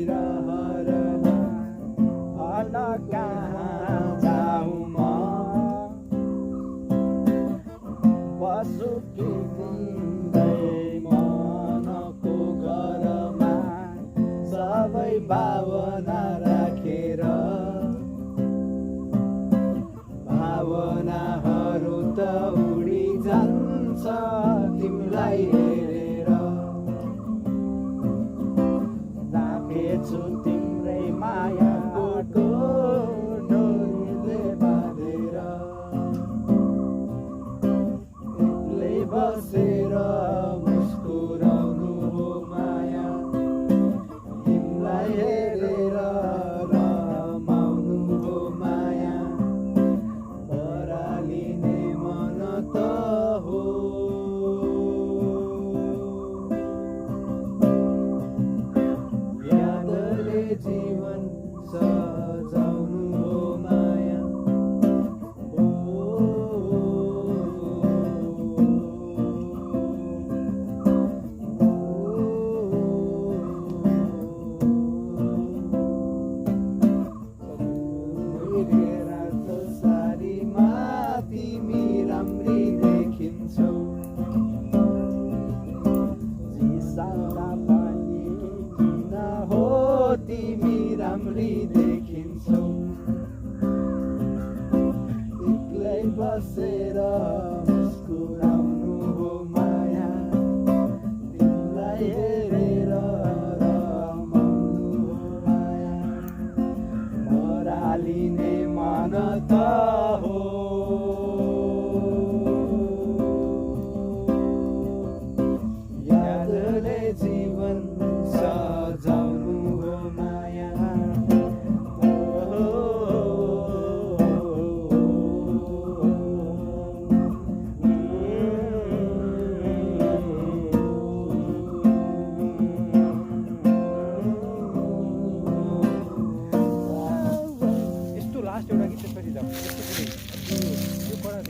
रहरमा हल कहाँ जाऊँ म पशुकी दिँदै मनको घरमा सबै भावना राखेर भावनाहरू त उडी जान्छ तिमीलाई हेरेर राखेछु तिम्रै मायाको डोरीले बाँधेर एक्लै बसेर मुस्कुराउनु हो माया तिमीलाई हेरेर रमाउनु हो माया परालिने मन त हो यादले जीवन सजाउनु हो माया रातो सारीमा तिमी राम्री देखिन्छौ जिसाउँदा पनि किन हो तिमी राम्री देखिन्छौ एक्लै बसेर